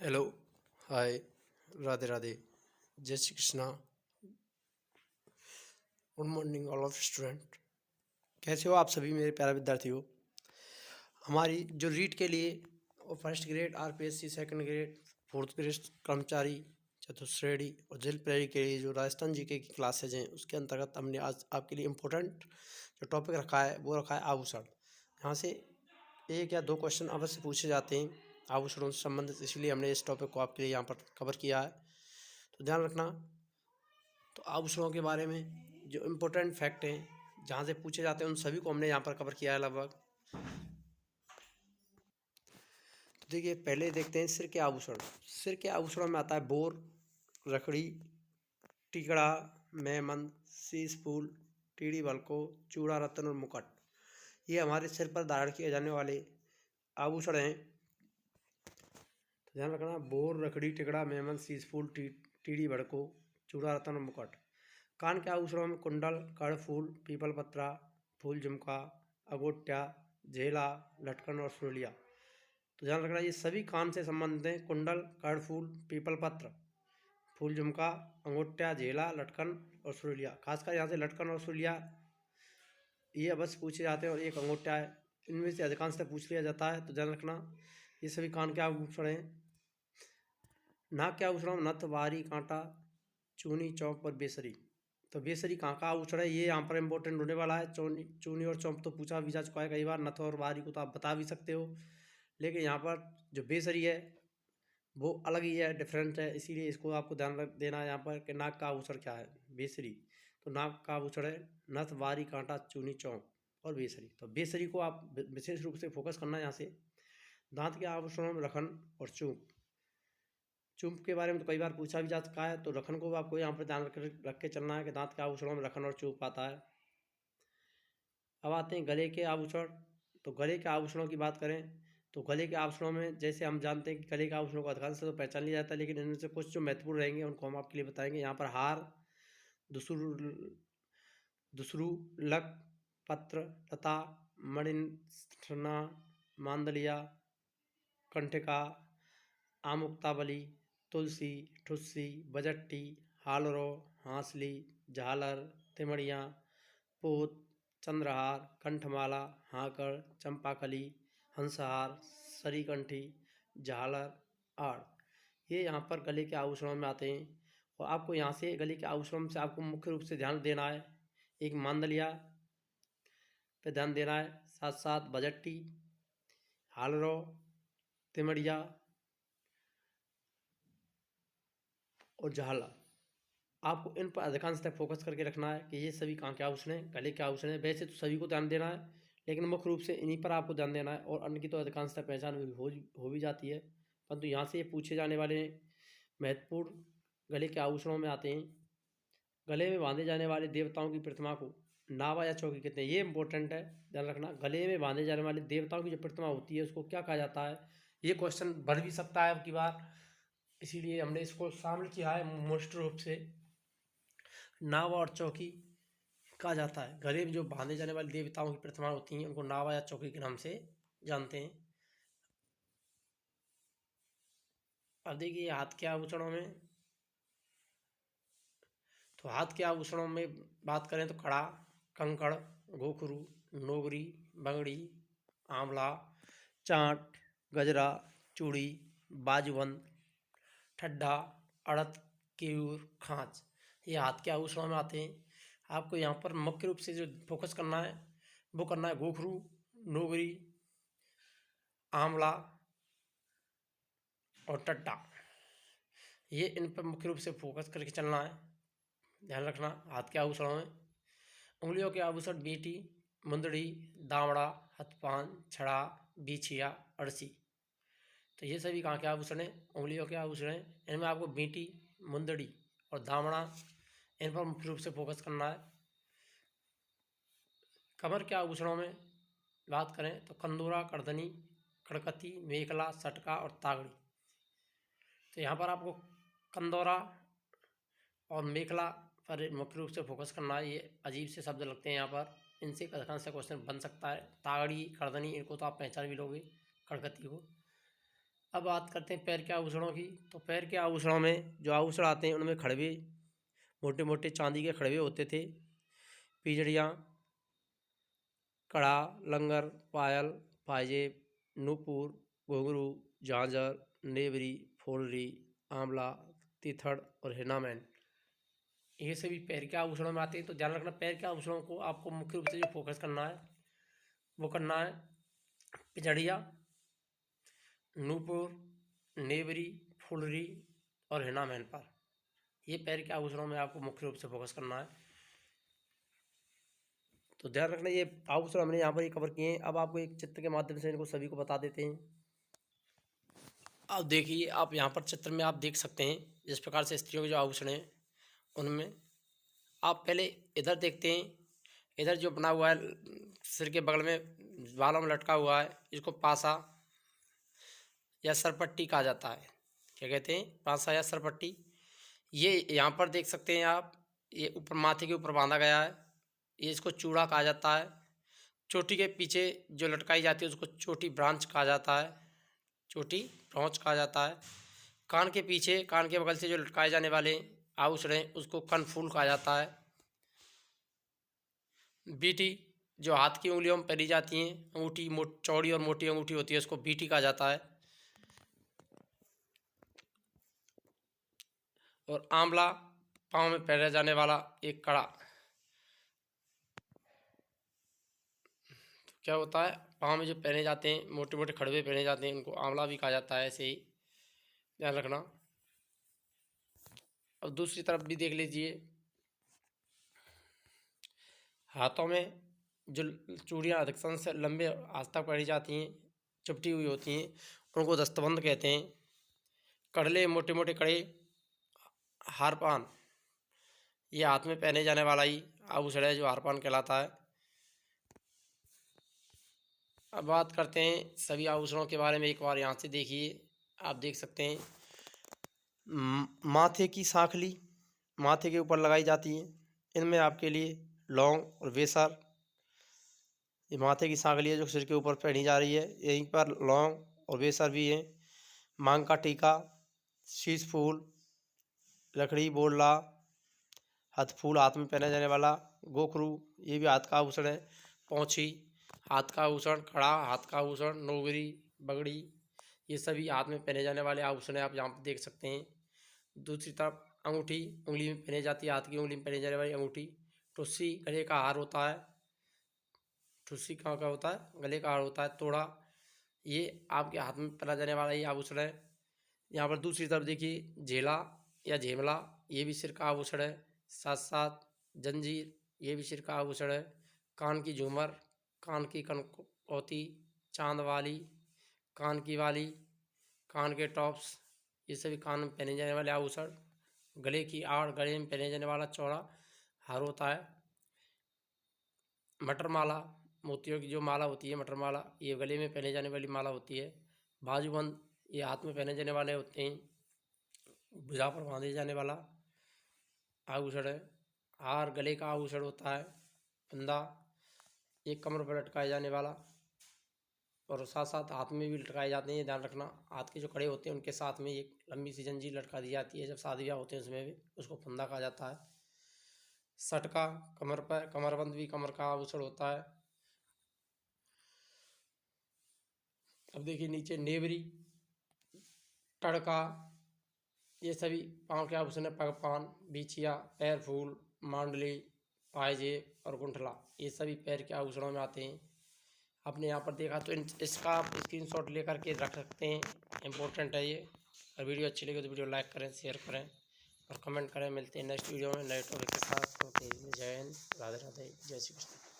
Hello, हाय, राधे राधे, जय Shri Krishna. Good morning all of student. कैसे हो आप सभी मेरे प्यारे विद्यार्थियों। हमारी जो रीट के लिए और first grade RPSC, second grade, fourth grade कर्मचारी, चतुर्थ श्रेणी और जेल प्रहरी के लिए जो राजस्थान जीके की क्लासेज हैं उसके अंतर्गत हमने आज आपके लिए इम्पोर्टेंट जो टॉपिक रखा है वो रखा है आभूषण। यहाँ से एक या दो क्वेश्चन अवश्य पूछे जाते हैं आभूषणों से संबंधित, इसलिए हमने इस टॉपिक को आपके लिए यहाँ पर कवर किया है। तो ध्यान रखना। तो आभूषणों के बारे में जो इम्पोर्टेंट फैक्ट हैं जहाँ से पूछे जाते हैं उन सभी को हमने यहाँ पर कवर किया है लगभग। तो देखिए, पहले देखते हैं सिर के आभूषण। सिर के आभूषणों में आता है बोर, रखड़ी, टिकड़ा, मेहमंद, शीश फूल, टीड़ी बलको, चूड़ा, रत्न और मुकुट। ये हमारे सिर पर धारण किए जाने वाले आभूषण हैं। तो ध्यान रखना, बोर, रखड़ी, टिकड़ा, मेहमंद, शीश फूल, टीड़ी बड़को, चूड़ा, रत्न और मुकुट। कान के आभूषणों में कुंडल, कर्णफूल, पीपल पत्रा, फूल झुमका, अगोट्या, झेला, लटकन और सुरलिया। तो ध्यान रखना, ये सभी कान से संबंधित हैं। कुंडल, कर्णफूल, पीपल पत्र, फूल झुमका, अंगोट्या, झेला, लटकन और सुरलिया। खासकर यहाँ से लटकन और सुरलिया ये अवश्य पूछे जाते हैं और एक अंगोट्या है, इनमें से अधिकांशतः पूछ लिया जाता है। तो ध्यान रखना, ये सभी कान के आभूषण हैं। नाक के आभूषणों में नथ, बारी, कांटा, चूनी, चौंक और बेसरी। तो बेसरी कहाँ का आभूषण है, ये यहाँ पर इंपॉर्टेंट होने वाला है। चूनी और चौंक तो पूछा भी जा चुका है कई बार, नथ और बारी को तो आप बता भी सकते हो, लेकिन यहाँ पर जो बेसरी है वो अलग ही है, डिफरेंट है, इसीलिए इसको आपको ध्यान देना है यहाँ पर कि नाक का आभूषण क्या है, बेसरी। तो नाक का आभूषण है नथ, बारी, कांटा, चूनी, चौंक और बेसरी। तो बेसरी को आप विशेष रूप से फोकस करना है यहाँ से। दांत के आभूषणों में रखन और चूक। चुंप के बारे में तो कई बार पूछा भी जा चुका है, तो रखन को आपको यहाँ पर ध्यान रख के चलना है कि दांत के आभूषणों में रखन और चूप आता है। अब आते हैं गले के आभूषण। तो गले के आभूषणों की बात करें तो गले के आभूषणों में जैसे हम जानते हैं कि गले के आभूषणों को अधिकांश से तो पहचान लिया जाता है, लेकिन इनमें से कुछ जो महत्वपूर्ण रहेंगे उनको हम आपके लिए बताएंगे। यहाँ पर हार, दुसरू दुसरू लक, पत्र, लता, मणिन्ना, मांदलिया, कंठिका, आमुक्तावली, तुलसी, ठुस्सी, बजट्टी, हालरो, हांसली, झालर, तिमड़ियाँ, पोत, चंद्रहार, कंठमाला, हाकड़, चंपाकली, हंसहार, सरीकंठी, झालर, आड़। ये यहाँ पर गले के आभूषणों में आते हैं। और आपको यहाँ से गले के आभूषणों से आपको मुख्य रूप से ध्यान देना है, एक मांदलिया पे ध्यान देना है, साथ साथ बजट्टी, हालरो, तिमड़िया और झालर। आपको इन पर अधिकांशतः फोकस करके रखना है कि ये सभी कहाँ के आभूषण हैं, गले के आभूषण हैं। वैसे तो सभी को ध्यान देना है, लेकिन मुख्य रूप से इन्हीं पर आपको ध्यान देना है, और अन्य की तो अधिकांशतः पहचान हो भी जाती है, परंतु यहाँ से ये पूछे जाने वाले महत्वपूर्ण गले के आभूषणों में आते हैं। गले में बांधे जाने वाले देवताओं की प्रतिमा को नावा या चौकी कहते हैं। ये इंपॉर्टेंट है, ध्यान रखना। गले में बांधे जाने वाले देवताओं की जो प्रतिमा होती है उसको क्या कहा जाता है, ये क्वेश्चन बढ़ भी सकता है अब की बार, इसीलिए हमने इसको शामिल किया है मोस्ट रूप से। नावा और चौकी कहा जाता है। गले में जो बांधे जाने वाली देवताओं की प्रतिमा होती हैं उनको नावा या चौकी के नाम से जानते हैं। अब देखिए हाथ के आभूषणों में, तो हाथ के आभूषणों में बात करें तो कड़ा, कंकड़, घोखरू, नोगरी, बंगड़ी, आंवला, चांट, गजरा, चूड़ी, बाजूबंद, ठड्डा, अड़त, केयूर, खांच, ये हाथ के आभूषणों में आते हैं। आपको यहाँ पर मुख्य रूप से जो फोकस करना है वो करना है घोखरू, नोगरी, आंवला और टड्डा, ये इन पर मुख्य रूप से फोकस करके चलना है, ध्यान रखना। हाथ के आभूषणों में उंगलियों के आभूषण बीटी, मुंदड़ी, दावड़ा, हथपान, छड़ा, बीछिया, अड़सी। तो ये सभी कहाँ के आभूषण हैं, उंगलियों के आभूषण हैं। इनमें आपको बीटी, मुंदड़ी और दावड़ा, इन पर मुख्य रूप से फोकस करना है। कमर के आभूषणों में बात करें तो कंदूरा, करधनी, कड़कती, मेखला, सटका और तागड़ी। तो यहाँ पर आपको कंदौरा और मेखला पर मुख्य रूप से फोकस करना है। ये अजीब से शब्द लगते हैं यहाँ पर, इनसे अधिकांश क्वेश्चन बन सकता है। तागड़ी, करधनी, इनको तो आप पहचान भी लोगे, कड़कती को। अब बात करते हैं पैर के आभूषणों की। तो पैर के आभूषणों में जो आभूषण आते हैं उनमें खड़वे, मोटे मोटे चांदी के खड़वे होते थे, पिजड़ियाँ, कड़ा, लंगर, पायल, पाजेब, नूपुर, घुंघरू, झांझर, नेवरी, फुलरी, आंवला, तिथड़ और हिनामैन, ये सभी पैर के आभूषणों में आते हैं। तो ध्यान रखना, पैर के आभूषणों को आपको मुख्य रूप से जो फोकस करना है वो करना है पिजड़िया, नूपुर, नेवरी, फुलरी और हिनामैन पर। ये पैर के आभूषणों में आपको मुख्य रूप से फोकस करना है। तो ध्यान रखना, ये आभूषण हमने यहाँ पर ये कवर किए हैं। अब आपको एक चित्र के माध्यम से इनको सभी को बता देते हैं। अब देखिए, आप यहाँ पर चित्र में आप देख सकते हैं जिस प्रकार से स्त्रियों के जो आभूषण हैं उनमें आप पहले इधर देखते हैं। इधर जो बना हुआ है सिर के बगल में बालों में लटका हुआ है, इसको पासा या सरपट्टी कहा जाता है। क्या कहते हैं? पासा या सरपट्टी। ये यहाँ पर देख सकते हैं आप, ये ऊपर माथे के ऊपर बांधा गया है, ये इसको चूड़ा कहा जाता है। चोटी के पीछे जो लटकाई जाती है उसको चोटी ब्रांच कहा जाता है, चोटी ब्रांच कहा जाता है। कान के पीछे, कान के बगल से जो लटकाए जाने वाले आभूषण हैं उसको कनफूल कहा जाता है। बीटी जो हाथ की उंगलियों में पहनी जाती हैं, अंगूठी चौड़ी और मोटी अंगूठी होती है, उसको बीटी कहा जाता है। और आंवला पाँव में पहना जाने वाला एक कड़ा, तो क्या होता है, पाँव में जो पहने जाते हैं मोटे मोटे खड़वे पहने जाते हैं उनको आंवला भी कहा जाता है। ऐसे ही ध्यान रखना। अब दूसरी तरफ भी देख लीजिए, हाथों में जो चूड़ियाँ अधिकतर से लंबे हाथ तक पहनी जाती हैं, चुपटी हुई होती हैं, उनको दस्तबंद कहते हैं। कड़ले, मोटे मोटे कड़े, हारपान, ये हाथ में पहने जाने वाला ही आभूषण है जो हारपान कहलाता है। अब बात करते हैं सभी आभूषणों के बारे में। एक बार यहाँ से देखिए, आप देख सकते हैं माथे की सांखली माथे के ऊपर लगाई जाती है। इनमें आपके लिए लौंग और वेसर, ये माथे की सांखली है जो सिर के ऊपर पहनी जा रही है, यहीं पर लौंग और वेसर भी है। मांग का टीका, शीश फूल, लकड़ी बोरला, हथफूल हाथ में पहना जाने वाला, गोखरू, ये भी हाथ का आभूषण है। पौंछी हाथ का आभूषण, कड़ा हाथ का आभूषण, नोगरी, बगड़ी, ये सभी हाथ में पहने जाने वाले आभूषण आप यहाँ पर देख सकते हैं। दूसरी तरफ अंगूठी, उंगली में पहनी जाती है, हाथ की उंगली में पहनी जाने वाली अंगूठी। टुस्सी गले का हार होता है, टुस्सी कहाँ का होता है, गले का हार होता है। तोड़ा, ये आपके हाथ में पहना जाने वाला ये आभूषण है। यहाँ पर दूसरी तरफ देखिए, झेला या झेमला, ये भी सिर का आभूषण है। साथ साथ जंजीर, ये भी सिर का आभूषण है। कान की झूमर, कान की कनकौती, चांद वाली, कान की वाली, कान के टॉप्स, ये सभी कान में पहने जाने वाले आभूषण। गले की आड़, गले में पहने जाने वाला चौड़ा हार होता है। मटर माला, मोतियों की जो माला होती है मटर माला, ये गले में पहने जाने वाली माला होती है। बाजूबंद, ये हाथ में पहने जाने वाले होते हैं, भुजा पर बांधे जाने वाला आभूषण है। हार गले का आभूषण होता है। फंदा, एक कमर पर लटकाए जाने वाला, और साथ साथ हाथ में भी लटकाए जाते हैं। ध्यान रखना, हाथ के जो कड़े होते हैं उनके साथ में एक लंबी सी जंजीर लटका दी जाती है, जब शादी ब्याह होते हैं उसमें भी, उसको फंदा कहा जाता है। सटका, कमर पर, कमरबंद भी कमर का आभूषण होता है। अब देखिए नीचे नेवरी, टड़का, ये सभी पाँव के आभूषण है। पगपान, बिछिया, पैर फूल, मांडली, पायजेब और गुंठला, ये सभी पैर के आभूषणों में आते हैं। आपने यहाँ पर देखा तो इसका आप स्क्रीनशॉट लेकर के रख सकते हैं, इम्पोर्टेंट है ये। और वीडियो अच्छी लगी तो वीडियो लाइक करें, शेयर करें और कमेंट करें। मिलते हैं नेक्स्ट वीडियो में नए टॉपिक के साथ। ओके, जय हिंद, राधे राधे, जय श्री कृष्ण।